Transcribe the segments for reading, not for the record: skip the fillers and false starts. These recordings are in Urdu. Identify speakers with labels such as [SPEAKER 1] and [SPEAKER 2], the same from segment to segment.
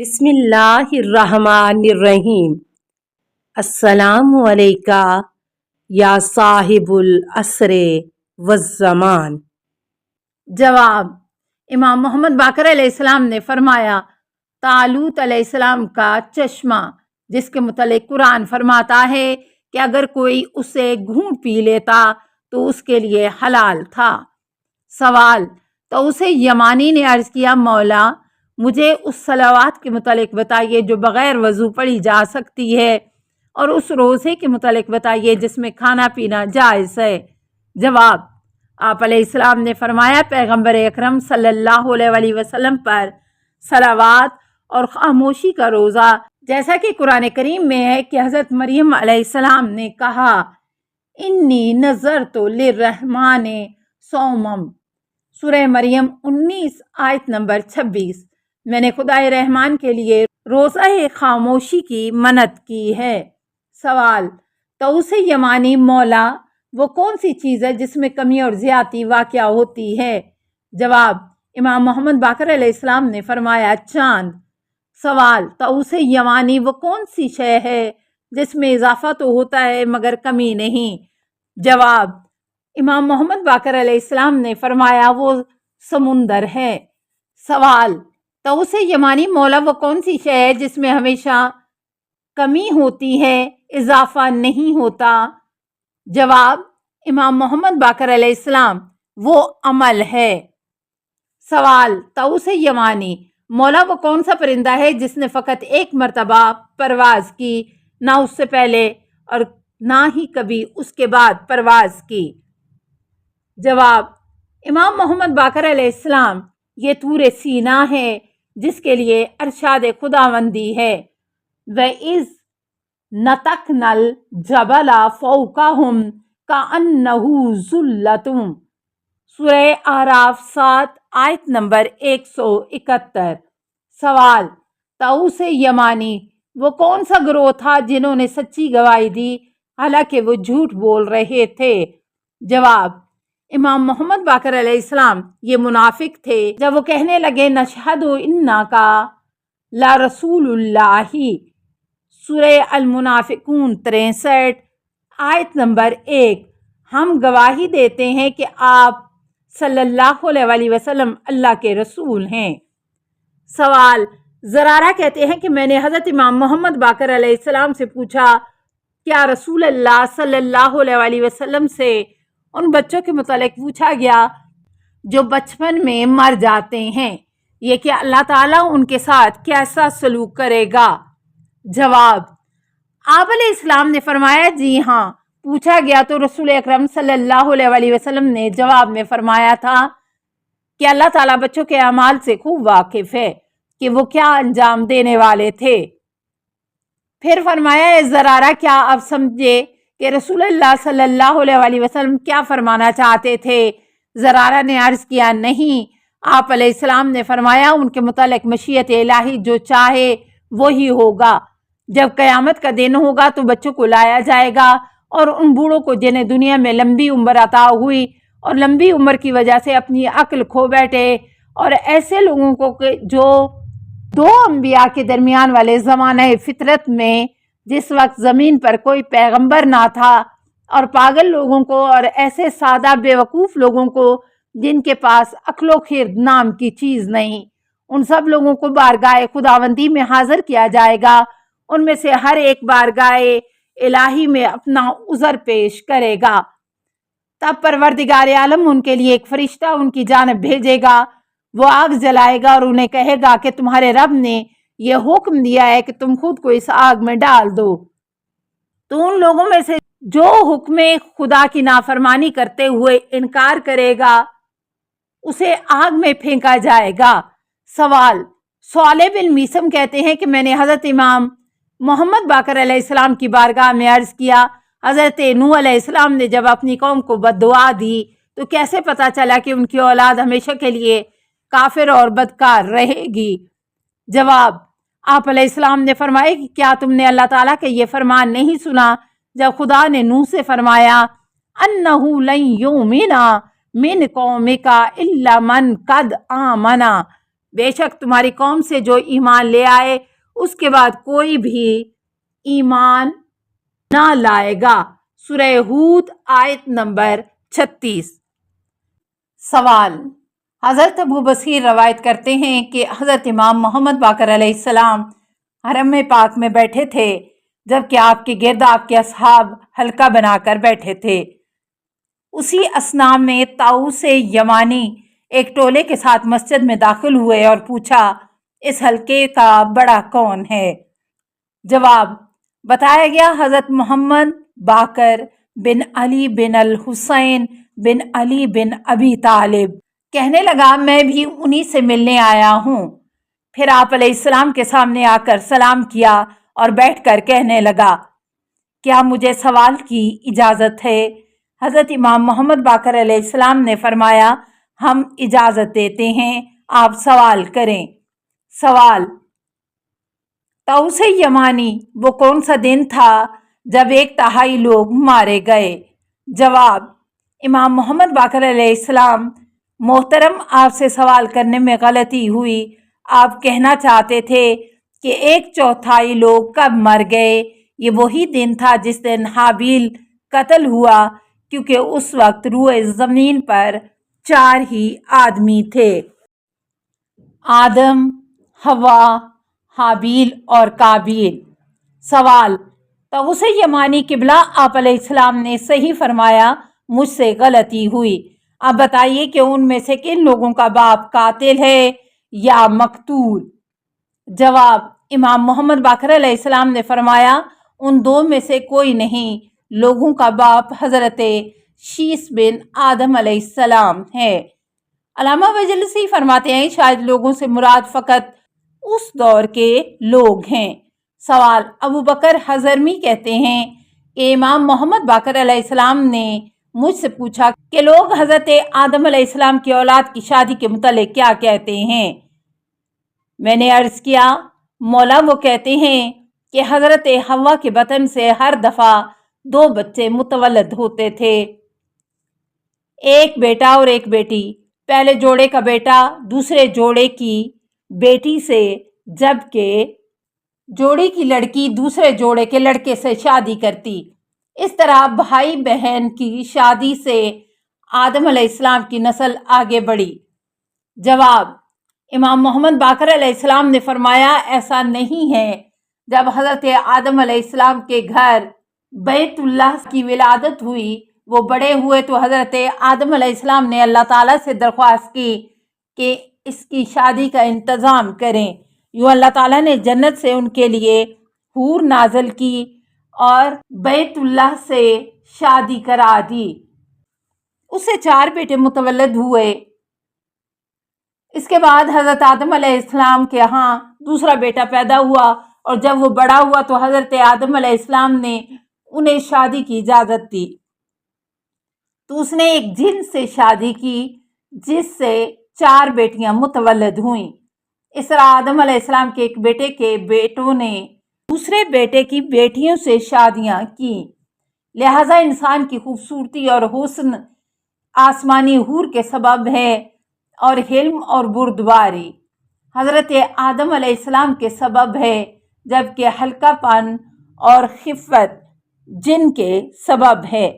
[SPEAKER 1] بسم اللہ الرحمن الرحیم۔ السلام علیکہ یا صاحب العصر والزمان۔
[SPEAKER 2] جواب: امام محمد باقر علیہ السلام نے فرمایا، طالوت علیہ السلام کا چشمہ، جس کے متعلق قرآن فرماتا ہے کہ اگر کوئی اسے گھونٹ پی لیتا تو اس کے لیے حلال تھا۔ سوال: تو اسے یمانی نے عرض کیا، مولا مجھے اس صلوات کے متعلق بتائیے جو بغیر وضو پڑھی جا سکتی ہے، اور اس روزے کے متعلق بتائیے جس میں کھانا پینا جائز ہے۔ جواب: آپ علیہ السلام نے فرمایا، پیغمبر اکرم صلی اللہ علیہ وسلم پر صلوات اور خاموشی کا روزہ، جیسا کہ قرآن کریم میں ہے کہ حضرت مریم علیہ السلام نے کہا، انی نذرت للرحمن صومم، سورہ مریم 19 آیت نمبر 26، میں نے خدائے رحمان کے لیے روزہ خاموشی کی منت کی ہے۔ سوال: تو اسے یمانی، مولا وہ کون سی چیز ہے جس میں کمی اور زیادتی واقع ہوتی ہے؟ جواب: امام محمد باقر علیہ السلام نے فرمایا، چاند۔ سوال: تو اسے یمانی وہ کون سی شے ہے جس میں اضافہ تو ہوتا ہے مگر کمی نہیں؟ جواب: امام محمد باقر علیہ السلام نے فرمایا، وہ سمندر ہے۔ سوال: تو اسے یمانی، مولا وہ کون سی شے ہے جس میں ہمیشہ کمی ہوتی ہے، اضافہ نہیں ہوتا؟ جواب: امام محمد باقر علیہ السلام، وہ عمل ہے۔ سوال: تو اسے یمانی، مولا وہ کون سا پرندہ ہے جس نے فقط ایک مرتبہ پرواز کی، نہ اس سے پہلے اور نہ ہی کبھی اس کے بعد پرواز کی؟ جواب: امام محمد باقر علیہ السلام، یہ طور سینا ہے جس کے لیے ارشاد خداوندی ہے، وَإِذْ نَتَقْنَا الْجَبَلَ فَوْقَهُمْ كَأَنَّهُ ظُلَّةٌ، سورہ اعراف 7 آیت نمبر 171۔ سوال: تو اسے یمانی وہ کون سا گروہ تھا جنہوں نے سچی گواہی دی حالانکہ وہ جھوٹ بول رہے تھے؟ جواب: امام محمد باقر علیہ السلام، یہ منافق تھے جب وہ کہنے لگے، نشہد انکا لرسول اللہ، سورہ المنافقون 63 آیت نمبر 1، ہم گواہی دیتے ہیں کہ آپ صلی اللہ علیہ وسلم اللہ کے رسول ہیں۔ سوال: زرارہ کہتے ہیں کہ میں نے حضرت امام محمد باقر علیہ السلام سے پوچھا، کیا رسول اللہ صلی اللہ علیہ وسلم سے ان بچوں کے متعلق پوچھا گیا جو بچپن میں مر جاتے ہیں، یہ کہ اللہ تعالیٰ ان کے ساتھ کیسا سلوک کرے گا؟ جواب: آپ علیہ السلام نے فرمایا، جی ہاں، پوچھا گیا تو رسول اکرم صلی اللہ علیہ وسلم نے جواب میں فرمایا تھا کہ اللہ تعالیٰ بچوں کے اعمال سے خوب واقف ہے کہ وہ کیا انجام دینے والے تھے۔ پھر فرمایا، اے زرارہ، کیا آپ سمجھے کہ رسول اللہ صلی اللہ علیہ وسلم کیا فرمانا چاہتے تھے؟ زرارہ نے عرض کیا، نہیں۔ آپ علیہ السلام نے فرمایا، ان کے متعلق مشیت الہی جو چاہے وہی ہوگا۔ جب قیامت کا دن ہوگا تو بچوں کو لایا جائے گا اور ان بوڑھوں کو جنہیں دنیا میں لمبی عمر عطا ہوئی اور لمبی عمر کی وجہ سے اپنی عقل کھو بیٹھے، اور ایسے لوگوں کو جو دو انبیاء کے درمیان والے زمانہ فطرت میں جس وقت زمین پر کوئی پیغمبر نہ تھا، اور پاگل لوگوں کو اور ایسے سادہ بے وقوف لوگوں کو جن کے پاس عقل و خرد نام کی چیز نہیں، ان سب لوگوں کو بارگاہ خداوندی میں حاضر کیا جائے گا۔ ان میں سے ہر ایک بارگاہ الہی میں اپنا عذر پیش کرے گا۔ تب پروردگار عالم ان کے لیے ایک فرشتہ ان کی جانب بھیجے گا، وہ آگ جلائے گا اور انہیں کہے گا کہ تمہارے رب نے یہ حکم دیا ہے کہ تم خود کو اس آگ میں ڈال دو۔ تو ان لوگوں میں سے جو حکم خدا کی نافرمانی کرتے ہوئے انکار کرے گا اسے آگ میں پھینکا جائے گا۔ سوال: صالح بن میثم کہتے ہیں کہ میں نے حضرت امام محمد باقر علیہ السلام کی بارگاہ میں عرض کیا، حضرت نوح علیہ السلام نے جب اپنی قوم کو بد دعا دی تو کیسے پتا چلا کہ ان کی اولاد ہمیشہ کے لیے کافر اور بدکار رہے گی؟ جواب: آپ علیہ السلام نے فرمایا کہ کیا تم نے اللہ تعالیٰ کا یہ فرمان نہیں سنا جب خدا نے نوح سے فرمایا، انہو لن یؤمن من قومک الا من قد آمن، بے شک تمہاری قوم سے جو ایمان لے آئے اس کے بعد کوئی بھی ایمان نہ لائے گا۔ سورہ ہود آیت نمبر 36۔ سوال: حضرت ابو بصیر روایت کرتے ہیں کہ حضرت امام محمد باقر علیہ السلام حرم پاک میں بیٹھے تھے جبکہ آپ کے گرد آپ کے اصحاب حلقہ بنا کر بیٹھے تھے۔ اسی اثناء میں طاؤس یمانی ایک ٹولے کے ساتھ مسجد میں داخل ہوئے اور پوچھا، اس حلقے کا بڑا کون ہے؟ جواب: بتایا گیا حضرت محمد باقر بن علی بن الحسین بن علی بن ابی طالب۔ کہنے لگا میں بھی انہی سے ملنے آیا ہوں۔ پھر آپ علیہ السلام کے سامنے آ کر سلام کیا اور بیٹھ کر کہنے لگا، کیا مجھے سوال کی اجازت ہے؟ حضرت امام محمد باقر علیہ السلام نے فرمایا، ہم اجازت دیتے ہیں، آپ سوال کریں۔ سوال: طاؤس یمانی وہ کون سا دن تھا جب 1/3 لوگ مارے گئے؟ جواب: امام محمد باقر علیہ السلام: محترم، آپ سے سوال کرنے میں غلطی ہوئی۔ آپ کہنا چاہتے تھے کہ 1/4 لوگ کب مر گئے۔ یہ وہی دن تھا جس دن حابیل قتل ہوا، کیونکہ اس وقت روئے زمین پر 4 ہی آدمی تھے: آدم، حوا، حابیل اور قابیل۔ سوال: طاؤس یمانی قبلہ آپ علیہ السلام نے صحیح فرمایا، مجھ سے غلطی ہوئی۔ اب بتائیے کہ ان میں سے کن لوگوں کا باپ قاتل ہے یا مقتول؟ جواب: امام محمد باقر علیہ السلام نے فرمایا، ان 2 میں سے کوئی نہیں، لوگوں کا باپ حضرت شیث بن آدم علیہ السلام ہے۔ علامہ مجلسی فرماتے ہیں شاید لوگوں سے مراد فقط اس دور کے لوگ ہیں۔ سوال: ابو بکر حضرمی کہتے ہیں کہ امام محمد باقر علیہ السلام نے مجھ سے پوچھا کہ لوگ حضرت آدم علیہ السلام کی اولاد کی شادی کے متعلق کیا کہتے ہیں؟ میں نے عرض کیا، مولا وہ کہتے ہیں کہ حضرت حوا کے بطن سے ہر دفعہ 2 بچے متولد ہوتے تھے، ایک بیٹا اور ایک بیٹی، پہلے جوڑے کا بیٹا دوسرے جوڑے کی بیٹی سے، جبکہ جوڑے کی لڑکی دوسرے جوڑے کے لڑکے سے شادی کرتی۔ اس طرح بھائی بہن کی شادی سے آدم علیہ السلام کی نسل آگے بڑھی۔ جواب: امام محمد باقر علیہ السلام نے فرمایا، ایسا نہیں ہے۔ جب حضرت آدم علیہ السلام کے گھر بیت اللہ کی ولادت ہوئی، وہ بڑے ہوئے تو حضرت آدم علیہ السلام نے اللہ تعالیٰ سے درخواست کی کہ اس کی شادی کا انتظام کریں۔ یوں اللہ تعالیٰ نے جنت سے ان کے لیے حور نازل کی اور بیت اللہ سے شادی کرا دی۔ اس سے 4 بیٹے متولد ہوئے۔ اس کے بعد حضرت آدم علیہ السلام کے ہاں دوسرا بیٹا پیدا ہوا، اور جب وہ بڑا ہوا تو حضرت آدم علیہ السلام نے انہیں شادی کی اجازت دی، تو اس نے ایک جن سے شادی کی جس سے 4 بیٹیاں متولد ہوئیں۔ اس طرح آدم علیہ السلام کے ایک بیٹے کے بیٹوں نے دوسرے بیٹے کی بیٹیوں سے شادیاں کی، لہذا انسان کی خوبصورتی اور حسن آسمانی حور کے سبب ہے، اور حلم اور بردباری حضرت آدم علیہ السلام کے سبب ہے، جبکہ ہلکا پن اور خفت جن کے سبب ہے۔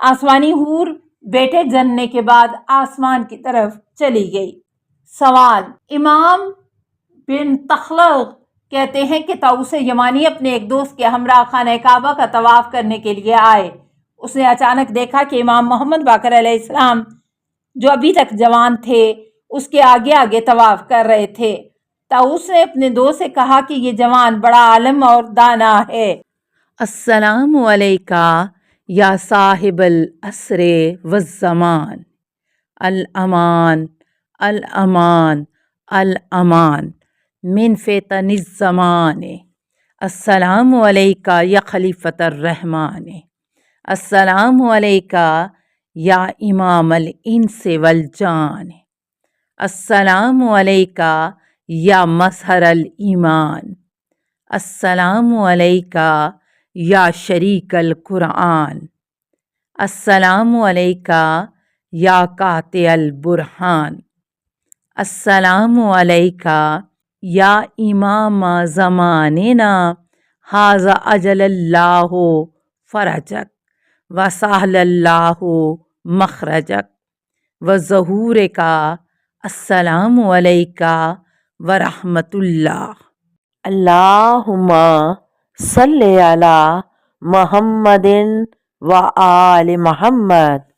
[SPEAKER 2] آسمانی حور بیٹے جننے کے بعد آسمان کی طرف چلی گئی۔ سوال: امام بن تخلق کہتے ہیں کہ طاؤس یمانی اپنے ایک دوست کے ہمراہ خانہ کعبہ کا طواف کرنے کے لیے آئے۔ اس نے اچانک دیکھا کہ امام محمد باقر علیہ السلام جو ابھی تک جوان تھے اس کے آگے آگے طواف کر رہے تھے۔ طاؤس نے اپنے دوست سے کہا کہ یہ جوان بڑا عالم اور دانا ہے۔
[SPEAKER 1] السلام علیکہ یا صاحب العصر والزمان، الامان الامان الامان من فتن الزمان، السلام علیکہ یا خلیفۃ الرحمن، السلام علیکہ یا امام الانس والجان، السلام علیکہ یا مظہر الایمان، السلام علیکہ یا شریک القرآن، السلام علیکہ یا قاطع البرہان، السلام علیکہ یا امام زماننا ھذا اجل اللہ فرجک وسہل اللہ مخرجک وظہور کا السلام علیکہ ورحمۃ اللہ۔ اللہم صلی علی محمد و آل محمد